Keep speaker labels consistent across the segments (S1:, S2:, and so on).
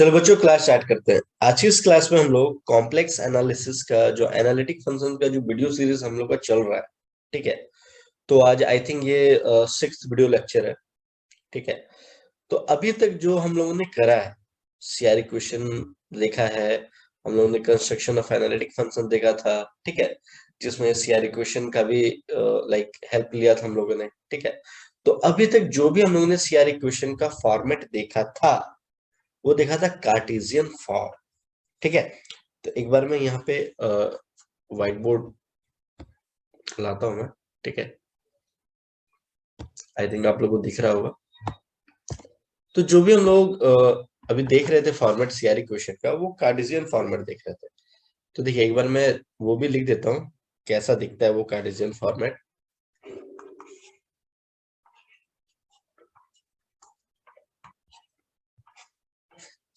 S1: चलो बच्चों, class start करते हैं। आज की इस क्लास में हम लोग कॉम्प्लेक्स एनालिसिस का जो एनालिटिक फंक्शन का जो वीडियो सीरीज हम लोग का चल रहा है, ठीक है। तो आज आई थिंक ये 6th वीडियो लेक्चर है, ठीक है। तो अभी तक जो हम लोगों ने करा है, सीआर इक्वेशन देखा है, हम लोगों ने कंस्ट्रक्शन ऑफ एनालिटिक फंक्शन देखा था, ठीक है, जिसमें सीआर इक्वेशन का भी लाइक हेल्प लिया था हम लोगों ने, ठीक है। तो अभी तक जो भी हम लोगों ने सीआर इक्वेशन का फॉर्मेट देखा था, वो देखा था कार्टेशियन फॉर्म, ठीक है। तो एक बार मैं यहाँ पे व्हाइट बोर्ड लाता हूँ मैं, ठीक है। आई थिंक आप लोगों को दिख रहा होगा। तो जो भी हम लोग अभी देख रहे थे फॉर्मेट सीआर इक्वेशन का, वो कार्टेशियन फॉर्मेट देख रहे थे। तो देखिए, एक बार मैं वो भी लिख देता हूँ कैसा दिखता है वो कार्टेशियन फॉर्मेट।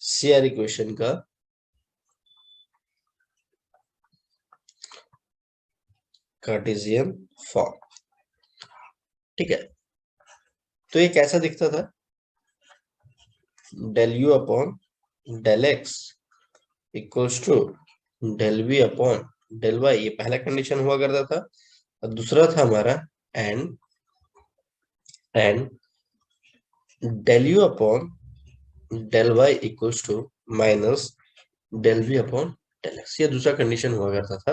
S1: सीआर इक्वेशन का कार्टेशियन फॉर्म, ठीक है। तो ये कैसा दिखता था? Del you upon del X equals to del we upon del Y, ये पहला कंडीशन हुआ करता था। और दूसरा था हमारा and del you upon del Y equals to minus del we upon del X, ये दूसरा कंडीशन हुआ करता था,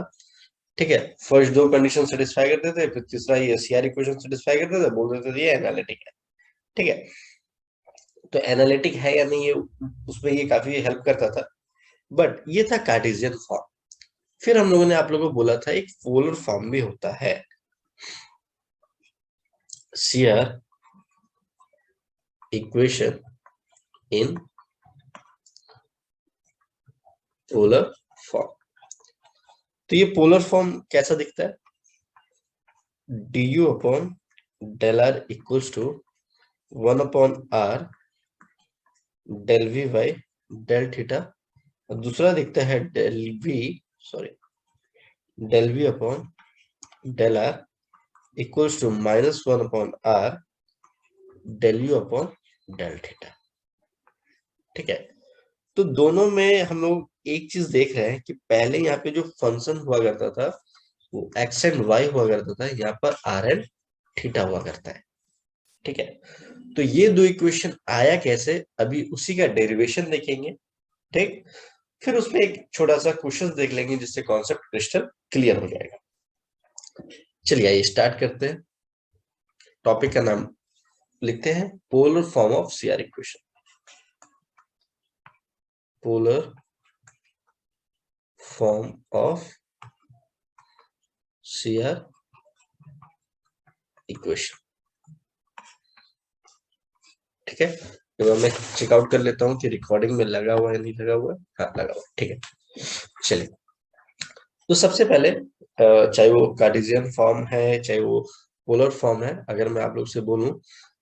S1: ठीक है। फर्स्ट दो कंडीशन सेटिस्फाई करते थे, फिर तीसरा ये सीआर इक्वेशन सेटिस्फाई करते थे, बोल देते थे ये एनालिटिक है, ठीक है। तो एनालिटिक है या नहीं, ये उसमें ये काफी हेल्प करता था। बट ये था कार्टेशियन फॉर्म। फिर हम लोगों ने आप लोगों को बोला था एक पोलर फॉर्म भी होता है, CR equation in polar form. तो ये पोलर फॉर्म कैसा दिखता है? du upon del are equals to 1 upon are del V by del theta. और दूसरा दिखता है del V, sorry, del we upon del are equals to -1 upon are del you upon del theta, ठीक है। तो दोनों में हम लोग एक चीज देख रहे हैं कि पहले यहाँ पे जो फंक्शन हुआ करता था वो एक्स एंड वाई हुआ करता था, यहाँ पर आर एंड थीटा हुआ करता है, ठीक है। तो ये दो इक्वेशन आया कैसे, अभी उसी का डेरिवेशन देखेंगे, ठीक। फिर उसमें एक छोटा सा क्वेश्चन देख लेंगे जिससे कॉन्सेप्ट क्रिस्टल क्लियर हो जाएगा। चलिए आइए स्टार्ट करते हैं। टॉपिक का नाम लिखते हैं polar form of CR equation. Polar form of CR equation, ठीक है। तो मैं चेकआउट कर लेता हूँ कि रिकॉर्डिंग में लगा हुआ है नहीं लगा हुआ है। हाँ, लगा हुआ, ठीक है। चलिए, तो सबसे पहले चाहे वो कार्टेशियन फॉर्म है चाहे वो पोलर फॉर्म है, अगर मैं आप लोग से बोलूं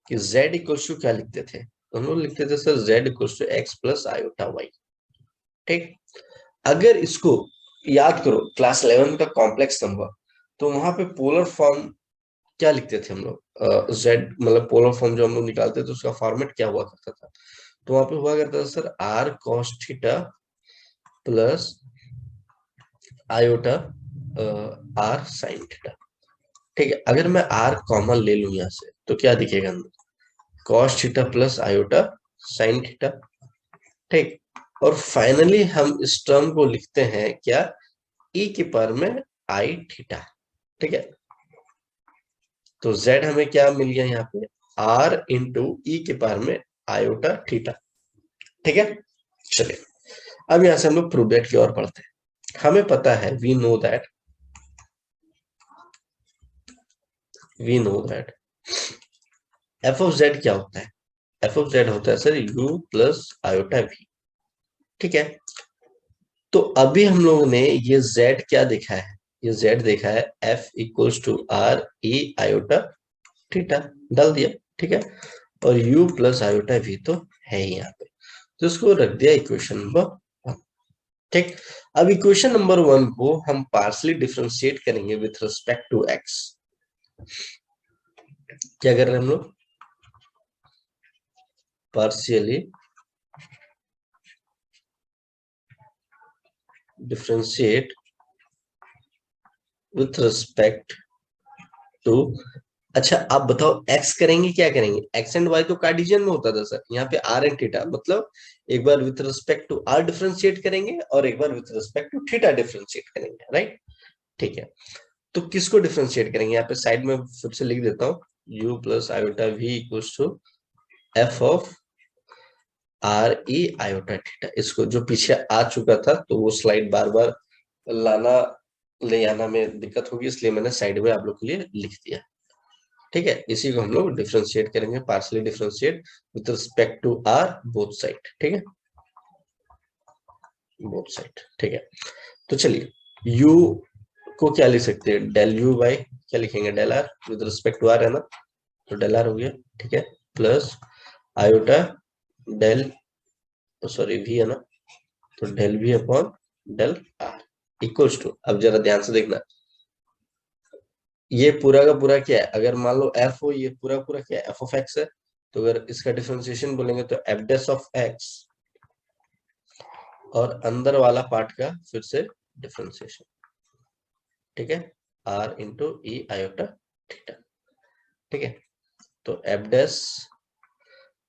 S1: कि z इक्वल्स टू क्या लिखते थे, तो हम लोग लिखते थे sir z equals to X plus iota Y, ठीक। अगर इसको याद करो क्लास 11 का कॉम्प्लेक्स नंबर, तो वहां पे पोलर फॉर्म क्या लिखते थे हम लोग? जेड मतलब पोलर फॉर्म जो हम लोग निकालते थे उसका फॉर्मेट क्या हुआ करता था? तो वहां पे हुआ करता था sir R cos theta plus iota R sine theta, ठीक है। अगर मैं आर कॉमन ले लूं यहाँ से तो क्या दिखेगा अंदर? Cos theta plus iota sine theta, ठीक। और फाइनली हम इस टर्म को लिखते हैं क्या? ई के पावर में आई थीटा, ठीक है। तो z हमें क्या मिल गया यहाँ पे? r इंटू ई के पावर में आयोटा थीटा, ठीक है। चलिए, अब यहां से हम लोग प्रूव दैट की ओर बढ़ते हैं। हमें पता है we know that F of Z क्या होता है? एफ ऑफ जेड होता है sir u plus iota v, ठीक है। तो अभी हम लोगों ने ये z क्या देखा है? ये z देखा है f equals to R E iota theta, डाल दिया, ठीक है। और u प्लस आयोटा v तो है ही यहाँ पे, तो इसको रख दिया इक्वेशन नंबर 1, ठीक। अब इक्वेशन नंबर 1 को हम पार्शियली डिफरेंशिएट करेंगे विथ रिस्पेक्ट टू x। क्या कर रहे हैं हम लोग? Partially differentiate with respect to, अच्छा आप बताओ x करेंगे क्या करेंगे, x एंड y तो कार्टेशियन में होता था सर, यहाँ पे r एंड थीटा, मतलब एक बार with respect to r differentiate करेंगे और एक बार with respect to theta differentiate करेंगे, राइट। ठीक है, तो किसको डिफरेंशिएट करेंगे, यहाँ पे साइड में फिर से लिख देता हूँ, u plus iota v equals to f of r e iota theta. इसको जो पीछे आ चुका था तो वो स्लाइड बार बार लाना ले आना में दिक्कत होगी, इसलिए मैंने साइड में आप लोग के लिए लिख दिया। ठीक है, इसी को हम लोग डिफरेंशिएट करेंगे, partially differentiate with respect to R both side. ठीक है, बोथ साइड। ठीक है, तो चलिए u को क्या लिख सकते हैं, डेल u बाई क्या लिखेंगे, del r with respect to r है ना, तो डेल r हो गया। ठीक है, plus iota del, sorry v है ना, तो del v upon del r equals to, अब जरा ध्यान से देखना, ये पूरा का पूरा क्या है, अगर मान लो f हो, ये पूरा पूरा क्या है, f ऑफ x है, तो अगर इसका डिफरेंशिएशन बोलेंगे तो f डैश ऑफ x, और अंदर वाला पार्ट का फिर से डिफरेंशिएशन। ठीक है, r into E iota theta. ठीक है, तो f dash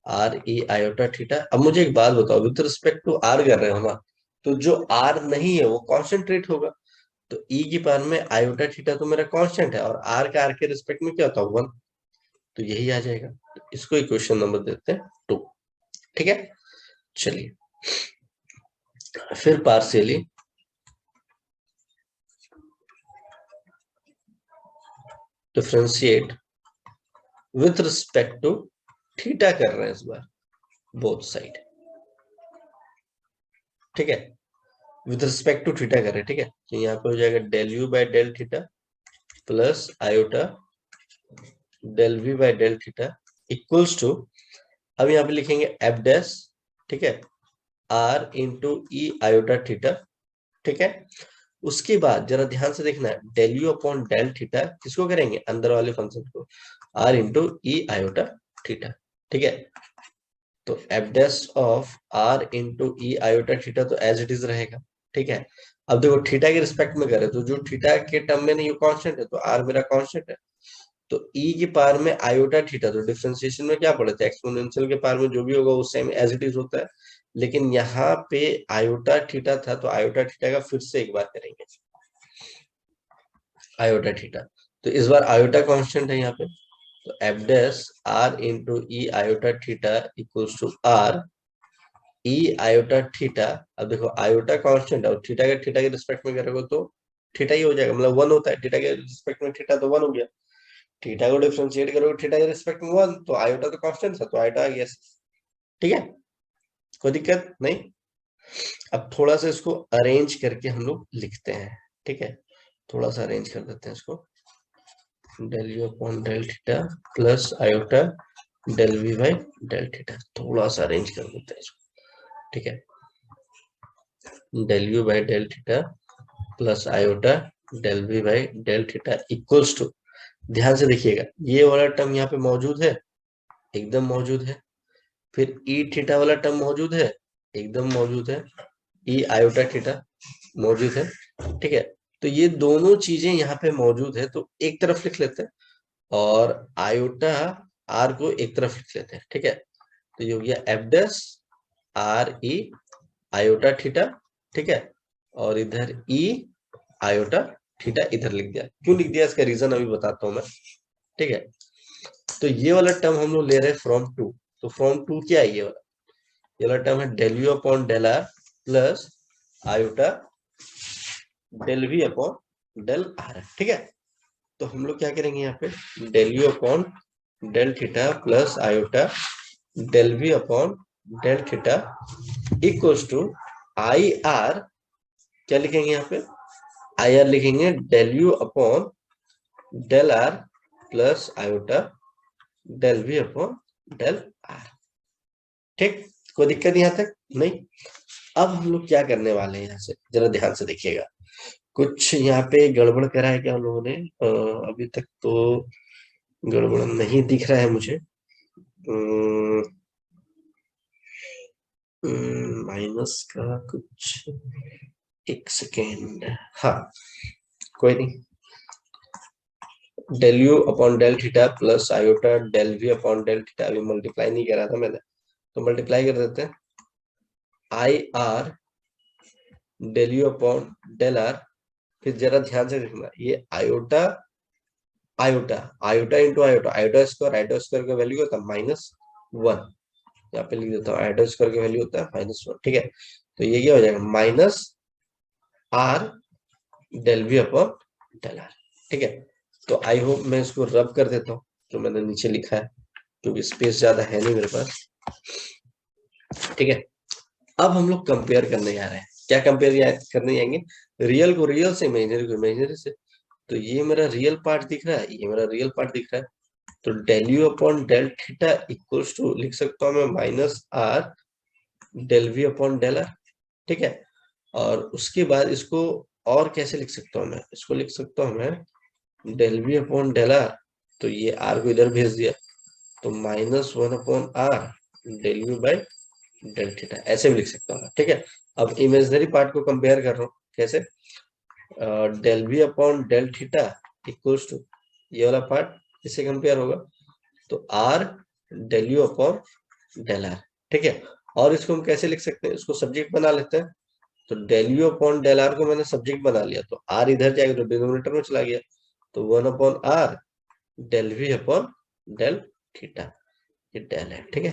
S1: r e iota theta. अब मुझे एक बात बताओ, विद रिस्पेक्ट टू r कर रहे हो ना, तो जो r नहीं है वो कॉन्सेंट्रेट होगा, तो e की पावर में आयोटा थीटा तो मेरा कांस्टेंट है, और r का r के रिस्पेक्ट में क्या होता है, 1, तो यही आ जाएगा। तो इसको इक्वेशन नंबर देते हैं 2। ठीक है, चलिए फिर partially differentiate with respect to theta कर रहे हैं इस बार, बोथ साइड। ठीक है, विथ रिस्पेक्ट टू थीटा कर रहे हैं। ठीक है, तो यहाँ पे हो जाएगा del you by del theta plus iota del we by del theta equals to, अब यहाँ पे लिखेंगे एफ डैश, ठीक है, R into E iota theta. ठीक है, उसके बाद जरा ध्यान से देखना है, del you upon del theta किसको करेंगे, अंदर वाले फंक्शन को, R into E iota theta. ठीक है, तो F dash of R into E iota theta तो एज इट इज रहेगा। ठीक है, अब देखो थीटा के रिस्पेक्ट में करे तो जो थीटा के टर्म में नहीं कांस्टेंट है, तो आर मेरा कांस्टेंट है, तो e की पावर में आयोटा थीटा, तो डिफरेंशिएशन में क्या पढ़े थे, एक्सपोनेंशियल के पावर में जो भी होगा वो सेम एज इट इज होता है, लेकिन यहाँ पे आयोटा थीटा था, तो आयोटा थीटा का फिर से एक बार करेंगे, आयोटा थीटा, तो इस बार आयोटा कांस्टेंट है यहाँ पे, तो F dash R into E iota theta equals to R E iota theta. अब देखो आयोटा कांस्टेंट है और थीटा के रिस्पेक्ट में करोगे तो थीटा ही हो जाएगा, मतलब 1 होता है, थीटा के रिस्पेक्ट में थीटा तो 1 हो गया, थीटा को डिफरेंशिएट करोगे थीटा के रिस्पेक्ट में 1, तो आयोटा तो कांस्टेंट था, तो आयोटा आ गया। ठीक है, कोई दिक्कत नहीं। अब थोड़ा सा इसको अरेंज करके हम लोग लिखते हैं। ठीक है, थोड़ा सा अरेंज कर देते हैं इसको, del you upon del theta plus iota del V by del theta, थोड़ा सा अरेंज कर देते हैं इसको। ठीक है, del U by del theta plus iota del V by del theta equals to, ध्यान से देखिएगा ये वाला टर्म यहाँ पे मौजूद है, एकदम मौजूद है, फिर ई थीटा वाला टर्म मौजूद है, एकदम मौजूद है, ई आयोटा थीटा मौजूद है। ठीक है, तो ये दोनों चीजें यहाँ पे मौजूद है, तो एक तरफ लिख लेते हैं, और आयोटा आर को एक तरफ लिख लेते हैं। ठीक है, तो ये हो गया F dash are E iota theta. ठीक है, और इधर ई आयोटा थीटा इधर लिख दिया, क्यों लिख दिया इसका रीजन अभी बताता हूं मैं। ठीक है, तो ये वाला टर्म हम लोग ले रहे हैं फ्रॉम टू, तो फ्रॉम टू क्या है, ये वाला टर्म है del you upon del R plus iota del we upon del R. ठीक है, तो हम लोग क्या करेंगे यहाँ पे, del you upon del theta plus iota del we upon del theta equals to I R, क्या लिखेंगे यहाँ पे, आई आर लिखेंगे del you upon del R plus iota del we upon del R. ठीक, कोई दिक्कत यहाँ तक नहीं। अब हम लोग क्या करने वाले हैं, यहाँ से जरा ध्यान से देखिएगा, कुछ यहाँ पे गड़बड़ करा है क्या हम लोगों ने, अभी तक तो गड़बड़ नहीं दिख रहा है मुझे, माइनस का कुछ एक सेकेंड, हाँ कोई नहीं, del you upon del theta plus iota del we upon del theta, अभी मल्टीप्लाई नहीं करा था मैंने, तो मल्टीप्लाई कर देते हैं, I R del you upon del R, फिर जरा ध्यान से देखना, ये iota iota iota into iota, iota square का वैल्यू होता है -1, यहाँ पे लिख देता हूँ, आयोटा स्क्वायर का वैल्यू होता है -1, ठीक है। तो ये क्या हो जाएगा, minus R del we upon del R, ठीक है। तो आई होप मैं इसको रब कर देता हूँ जो मैंने नीचे लिखा है, क्योंकि स्पेस ज्यादा है नहीं मेरे पास, ठीक है। अब हम लोग कंपेयर करने जा रहे हैं, क्या कंपेयर करने जाएंगे, रियल को रियल से, इमेजिनरी को इमेजिनरी से। तो ये मेरा रियल पार्ट दिख रहा है, ये मेरा रियल पार्ट दिख रहा है, तो del you upon del theta equals to लिख सकता हूँ मैं minus R del we upon del R, ठीक है। और उसके बाद इसको और कैसे लिख सकता हूँ मैं, इसको लिख सकता हूँ मैं del we upon del R, तो ये आर को इधर भेज दिया, तो -1 upon are del U by del theta, ऐसे भी लिख सकता हूँ, ठीक है। अब इमेजिनरी पार्ट को कंपेयर कर रहा हूँ, कैसे, del we upon del theta equals to ये वाला पार्ट इससे कंपेयर होगा, तो R del you upon del R, ठीक है। और इसको हम कैसे लिख सकते हैं, इसको सब्जेक्ट बना लेते हैं, तो del you upon del R को मैंने सब्जेक्ट बना लिया, तो आर इधर जाएगा तो डिनोमिनेटर में चला गया, तो 1 upon are del we upon del theta, ये डेल है, ठीक है।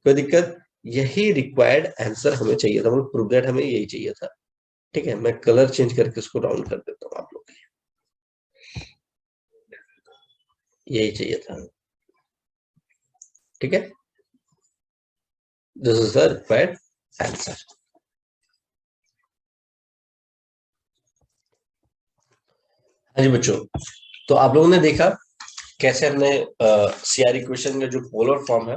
S1: कोई दिक्कत, यही रिक्वायर्ड आंसर हमें चाहिए था, मतलब प्रूव दैट हमें यही चाहिए था, ठीक है। मैं कलर चेंज करके इसको राउंड कर देता हूँ आप लोग के लिए, यही चाहिए था, ठीक है। This is the required answer. हाँ जी बच्चों, तो आप लोगों ने देखा कैसे हमने सीआर इक्वेशन का जो पोलर फॉर्म है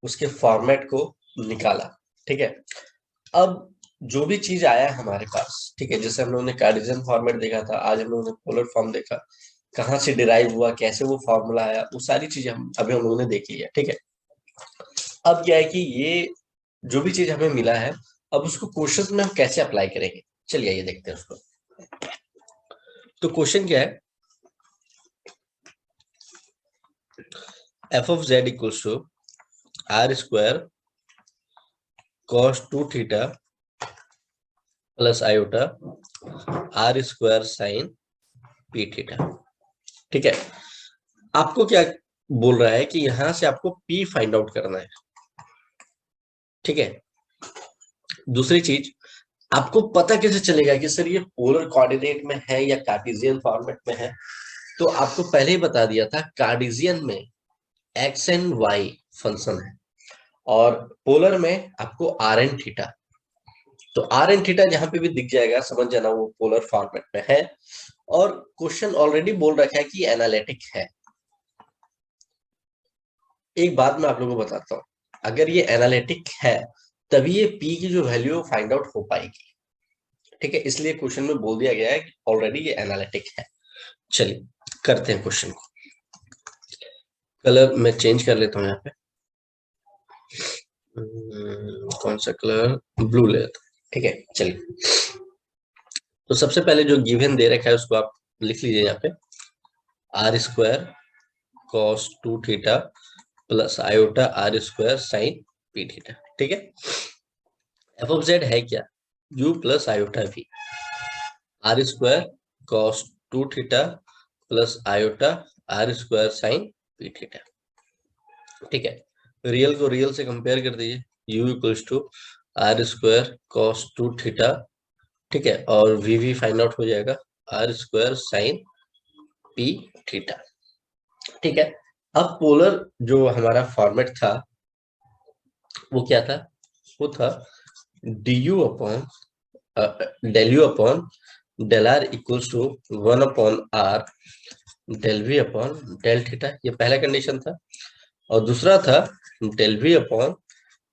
S1: उसके फॉर्मेट को निकाला, ठीक है। अब जो भी चीज आया हमारे पास, ठीक है, जैसे हम लोगों ने कार्टेशियन फॉर्मेट देखा था, आज हम लोगों ने पोलर फॉर्म देखा, कहाँ से डिराइव हुआ, कैसे वो फॉर्मूला आया, वो सारी चीजें हम लोगों ने देख लिया, ठीक है। अब क्या है कि ये जो भी चीज हमें मिला है, अब उसको क्वेश्चन में हम कैसे अप्लाई करेंगे, चलिए ये देखते हैं उसको। तो क्वेश्चन क्या है, F of Z equals to R square cos 2 theta plus iota R square sine P theta, ठीक है। आपको क्या बोल रहा है कि यहां से आपको पी फाइंड आउट करना है, ठीक है। दूसरी चीज, आपको पता कैसे चलेगा कि सर ये पोलर कोऑर्डिनेट में है या कार्टेशियन फॉर्मेट में है, तो आपको पहले ही बता दिया था, कार्टेशियन में एक्स एंड वाई फंक्शन है, और पोलर में आपको आर एन थीटा, तो आर एन थीटा जहां पे भी दिख जाएगा समझ जाना वो पोलर फॉर्मेट में है। और क्वेश्चन ऑलरेडी बोल रखा है कि एनालिटिक है। एक बात मैं आप लोगों को बताता हूँ, अगर ये एनालिटिक है तभी ये पी की जो वैल्यू फाइंड आउट हो पाएगी, ठीक है। इसलिए क्वेश्चन में बोल दिया गया है कि ऑलरेडी ये एनालिटिक है। चलिए करते हैं क्वेश्चन को, कलर मैं चेंज कर लेता हूँ यहाँ पे, कौन सा कलर, ब्लू ले लेता हूँ, ठीक है। चलिए, तो सबसे पहले जो गिवन दे रखा है उसको आप लिख लीजिए यहाँ पे, R square cos 2 theta plus iota R square sine P theta, ठीक है। एफ ऑफ जेड है क्या, U plus iota V, R square cos 2 theta plus iota R square sine P theta, ठीक है। रियल को रियल से compare कर दीजिए, u equals to R square cos 2 theta, ठीक है, और वी फाइंड आउट हो जाएगा R square sine P theta, ठीक है। अब पोलर जो हमारा फॉर्मेट था वो क्या था, वो था du upon del you upon del are equals to 1 upon are del we upon del theta, ये पहला कंडीशन था। और दूसरा था del we upon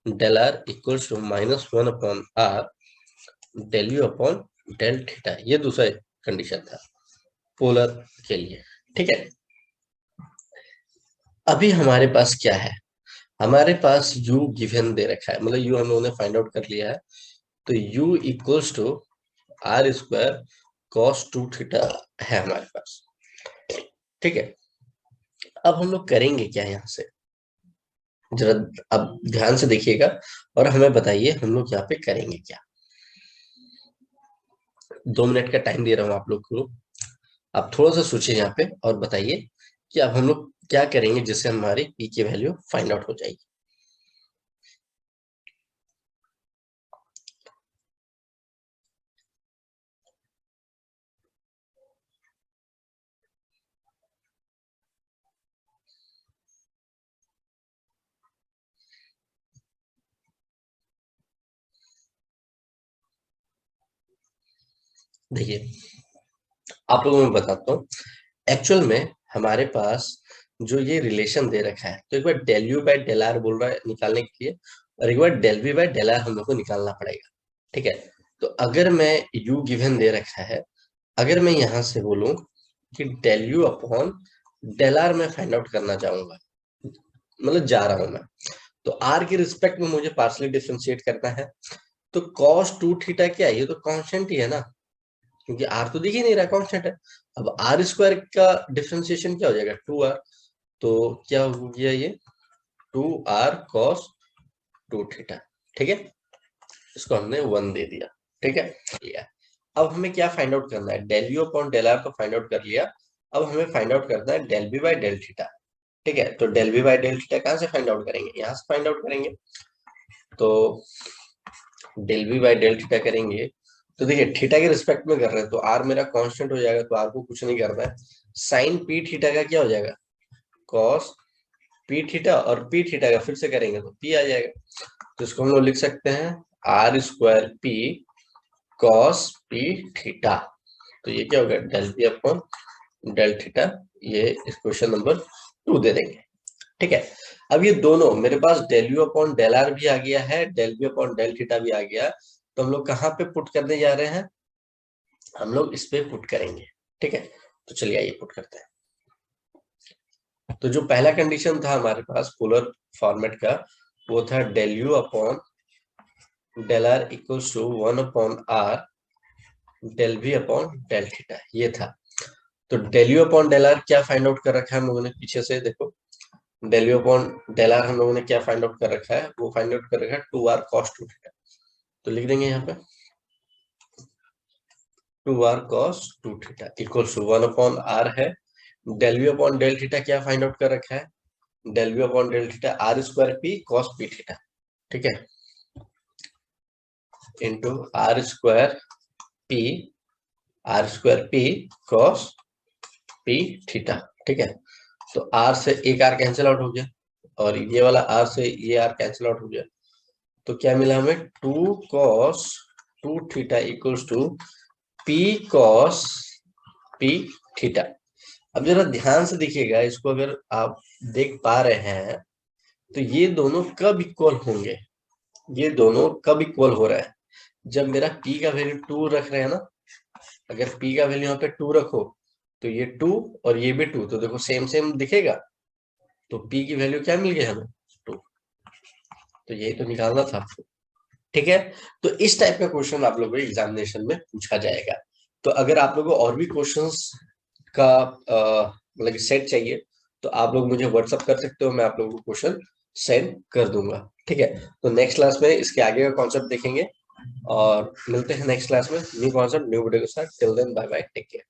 S1: del are equals to -1 upon are del you upon del theta, ये दूसरा condition था polar के लिए, ठीक है। अभी हमारे पास क्या है, हमारे पास u गिवन दे रखा है, मतलब u हम लोगों ने फाइंड आउट कर लिया है, तो u equals to R square cos 2 theta है हमारे पास। ठीक है, अब हम लोग करेंगे क्या यहाँ से, जरा अब ध्यान से देखिएगा और हमें बताइए हम लोग यहाँ पे करेंगे क्या। 2 मिनट का टाइम दे रहा हूँ आप लोग को, आप थोड़ा सा सोचिए यहाँ पे और बताइए कि अब हम लोग क्या करेंगे जिससे हमारी पी की वैल्यू फाइंड आउट हो जाएगी। देखिए, आप लोगों को मैं बताता हूँ, एक्चुअल में हमारे पास जो ये रिलेशन दे रखा है, तो एक बार del you by del r बोल रहा है निकालने के लिए, और एक बार del we by del r हम लोग को निकालना पड़ेगा। ठीक है, तो अगर मैं यू गिवन दे रखा है, अगर मैं यहाँ से बोलूं कि del you upon del R में फाइंड आउट करना चाहूंगा, मतलब जा रहा हूं मैं, तो आर के रिस्पेक्ट में मुझे पार्शियली डिफरेंशिएट करना है, तो cos 2 थीटा क्या है, ये तो कांस्टेंट ही है ना, क्योंकि आर तो दिख ही नहीं रहा, कांस्टेंट है। अब आर स्क्वायर का डिफरेंशिएशन क्या हो जाएगा, 2r, तो क्या हो गया ये 2r cos 2 थीटा। ठीक है, इसको हमने 1 दे दिया। ठीक है, लिया। अब हमें क्या फाइंड आउट करना है, del you upon del R को फाइंड आउट कर लिया, अब हमें फाइंड आउट करना है del B by del theta. ठीक है, तो del B by del theta कहाँ से फाइंड आउट करेंगे, यहाँ से फाइंड आउट करेंगे। तो del B by del theta करेंगे, तो देखिए थीटा के रिस्पेक्ट में कर रहे हैं, तो आर मेरा कांस्टेंट हो जाएगा, तो आर को कुछ नहीं करना है। साइन पी थीटा का क्या हो जाएगा, कॉस पी थीटा, और पी थीटा का फिर से करेंगे तो पी आ जाएगा, तो इसको हम लोग लिख सकते हैं r square p cos p theta. तो ये क्या होगा, del p upon del theta, ये क्वेश्चन नंबर 2 दे देंगे। ठीक है, अब ये दोनों मेरे पास del you upon del r भी आ गया है, del b upon del theta भी आ गया, तो हम लोग कहाँ पे पुट करने जा रहे हैं, हम लोग इस पे पुट करेंगे। ठीक है, तो चलिए आइए पुट करते हैं। तो जो पहला कंडीशन था हमारे पास पोलर फॉर्मेट का, वो था del you upon del are equals to 1 upon are del we upon del theta, ये था। तो del you upon del r क्या फाइंड आउट कर रखा है हम लोगों ने, पीछे से देखो, del you upon del r हम लोगों ने क्या फाइंड आउट कर रखा है, वो फाइंड आउट कर रखा है 2r cos 2 थीटा। तो लिख देंगे यहाँ पे 2r cos 2 theta equals to 1 upon r है, del we upon del theta क्या फाइंड आउट कर रखा है, del we upon del theta r square p cos p theta. ठीक है, into r square p cos p theta. ठीक है, तो आर से एक आर कैंसिल आउट हो गया, और ये वाला आर से ये आर कैंसिल आउट हो गया, तो क्या मिला हमें 2 cos 2 theta equals to p cos p theta. अब जरा ध्यान से देखिएगा इसको, अगर आप देख पा रहे हैं तो ये दोनों कब इक्वल होंगे, ये दोनों कब इक्वल हो रहा है, जब मेरा p का वैल्यू 2 रख रहे हैं ना, अगर p का वैल्यू यहाँ पे 2 रखो तो ये 2 और ये भी 2, तो देखो सेम सेम दिखेगा, तो p की वैल्यू क्या मिल गई हमें 2, तो यही तो निकालना था आपको। ठीक है, तो इस टाइप का क्वेश्चन आप लोगों को एग्जामिनेशन में पूछा जाएगा। तो अगर आप लोगों को और भी क्वेश्चंस का मतलब सेट चाहिए, तो आप लोग मुझे व्हाट्सअप कर सकते हो, मैं आप लोगों को क्वेश्चन सेंड कर दूंगा। ठीक है, तो नेक्स्ट क्लास में इसके आगे का कॉन्सेप्ट देखेंगे, और मिलते हैं नेक्स्ट क्लास में न्यू कॉन्सेप्ट न्यू वीडियो के साथ। Till then bye bye, take care.